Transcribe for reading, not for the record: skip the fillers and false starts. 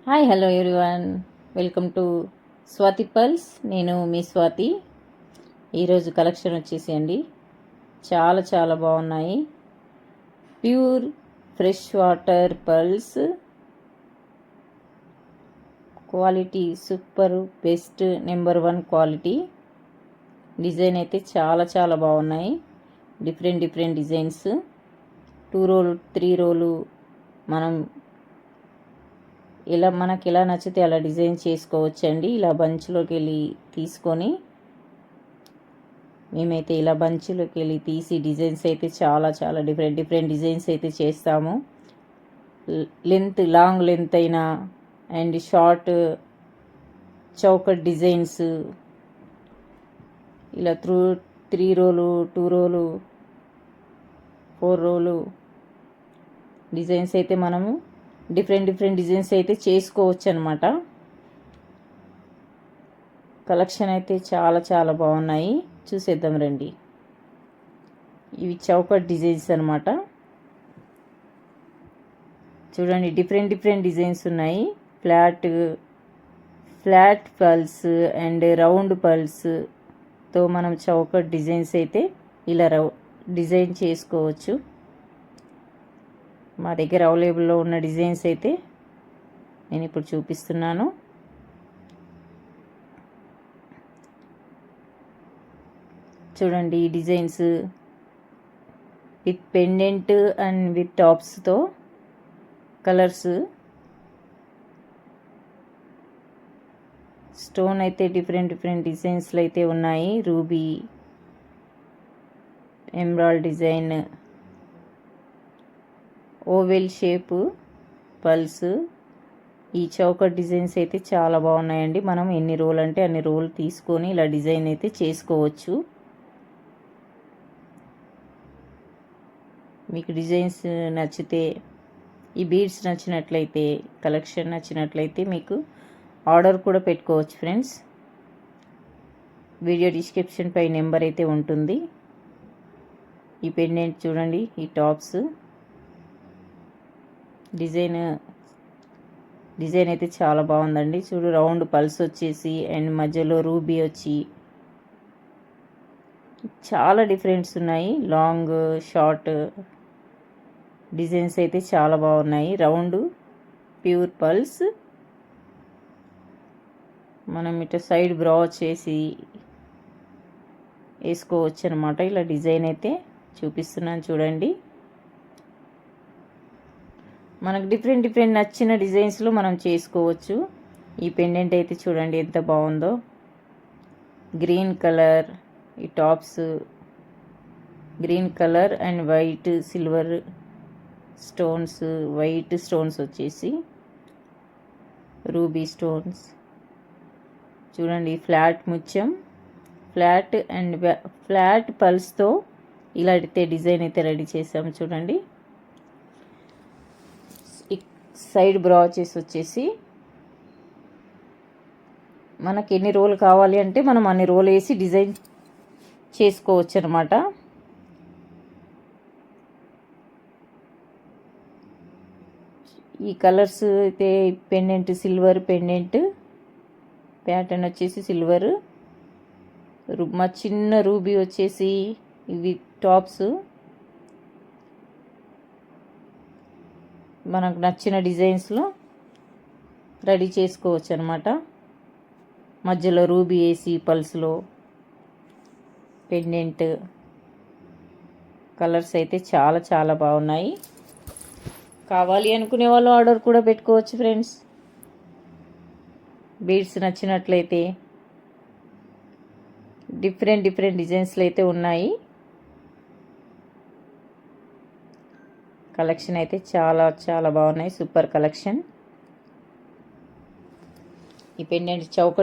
Hi hello everyone, welcome to Swathi pulse. నేను మీ స్వాతి. ఈరోజు collection వచ్చేసి చాలా చాలా బాగున్నాయి. Pure fresh water pulse, quality super, best, number 1 quality. Design అయితే చాలా చాలా బాగున్నాయి. డిఫరెంట్ డిజైన్స్, 2 రోలు 3 రోలు మనం మనకి ఎలా నచ్చితే అలా డిజైన్ చేసుకోవచ్చండి. ఇలా బంచ్లోకి వెళ్ళి తీసుకొని, మేమైతే ఇలా బంచ్లోకి వెళ్ళి తీసి డిజైన్స్ అయితే చాలా చాలా డిఫరెంట్ డిజైన్స్ అయితే చేస్తాము. లాంగ్ లెంత్ అయినా అండ్ షార్ట్ చౌకట్ డిజైన్స్, ఇలా 3 రోలు 2 రోలు 4 రోలు డిజైన్స్ అయితే మనము డిఫరెంట్ డిజైన్స్ అయితే చేసుకోవచ్చు అనమాట. కలెక్షన్ అయితే చాలా చాలా బాగున్నాయి, చూసేద్దాం రండి. ఇవి చౌకట్ డిజైన్స్ అనమాట. చూడండి, డిఫరెంట్ డిజైన్స్ ఉన్నాయి. ఫ్లాట్ పల్స్ అండ్ రౌండ్ పల్స్తో మనం చౌకట్ డిజైన్స్ అయితే ఇలా డిజైన్ చేసుకోవచ్చు. మా దగ్గర అవైలబుల్లో ఉన్న డిజైన్స్ అయితే నేను ఇప్పుడు చూపిస్తున్నాను. చూడండి, ఈ designs with pendant and with టాప్స్తో కలర్స్. స్టోన్ అయితే డిఫరెంట్ డిజైన్స్లో అయితే ఉన్నాయి. Ruby, emerald design, oval shape pearls. ఈ చౌకట్ డిజైన్స్ అయితే చాలా బాగున్నాయండి. మనం ఎన్ని రోలు అంటే అన్ని రోలు తీసుకొని ఇలా డిజైన్ అయితే చేసుకోవచ్చు. మీకు డిజైన్స్ నచ్చితే, ఈ బీడ్స్ నచ్చినట్లయితే, కలెక్షన్ నచ్చినట్లయితే మీకు ఆర్డర్ కూడా పెట్టుకోవచ్చు ఫ్రెండ్స్. వీడియో డిస్క్రిప్షన్ పై నెంబర్ అయితే ఉంటుంది. ఈ పెండెంట్ చూడండి, ఈ టాప్స్ డిజైన్ అయితే చాలా బాగుందండి. చూడు, రౌండ్ పల్స్ వచ్చేసి అండ్ మధ్యలో రూబీ వచ్చి చాలా డిఫరెంట్స్ ఉన్నాయి. లాంగ్ షార్ట్ డిజైన్స్ అయితే చాలా బాగున్నాయి. Round pure pulse. మనం ఇట్లా సైడ్ బ్రా వచ్చేసి వేసుకోవచ్చు అనమాట. ఇలా డిజైన్ అయితే చూపిస్తున్నాను చూడండి. మనకు డిఫరెంట్ నచ్చిన డిజైన్స్లో మనం చేసుకోవచ్చు. ఈ పెండెంట్ అయితే చూడండి ఎంత బాగుందో. గ్రీన్ కలర్, ఈ tops green colour and white silver stones, white stones వచ్చేసి రూబీ స్టోన్స్. చూడండి, ఫ్లాట్ ముత్యం, ఫ్లాట్ పల్స్తో ఇలా అయితే డిజైన్ అయితే రెడీ చేసాము. చూడండి, సైడ్ బ్రాచెస్ వచ్చేసి మనకి ఎన్ని రోలు కావాలి అంటే మనం అన్ని రోలు వేసి డిజైన్ చేసుకోవచ్చు అనమాట. ఈ కలర్స్ అయితే పెండెంట్ సిల్వర్ పెండెంట్, ప్యాటర్న్ వచ్చేసి సిల్వర్, మా చిన్న రూబీ వచ్చేసి ఇవి టాప్స్. మనకు నచ్చిన డిజైన్స్లో రెడీ చేసుకోవచ్చు అనమాట. మధ్యలో రూబీ వేసి పల్స్లో పెండెంట్. కలర్స్ అయితే చాలా చాలా బాగున్నాయి. కావాలి అనుకునే వాళ్ళు ఆర్డర్ కూడా పెట్టుకోవచ్చు ఫ్రెండ్స్. బీడ్స్ నచ్చినట్లయితే డిఫరెంట్ డిజైన్స్లో అయితే ఉన్నాయి. కలెక్షన్ అయితే చాలా చాలా బాగున్నాయి. Super collection. ఈ పెండెంట్ చౌక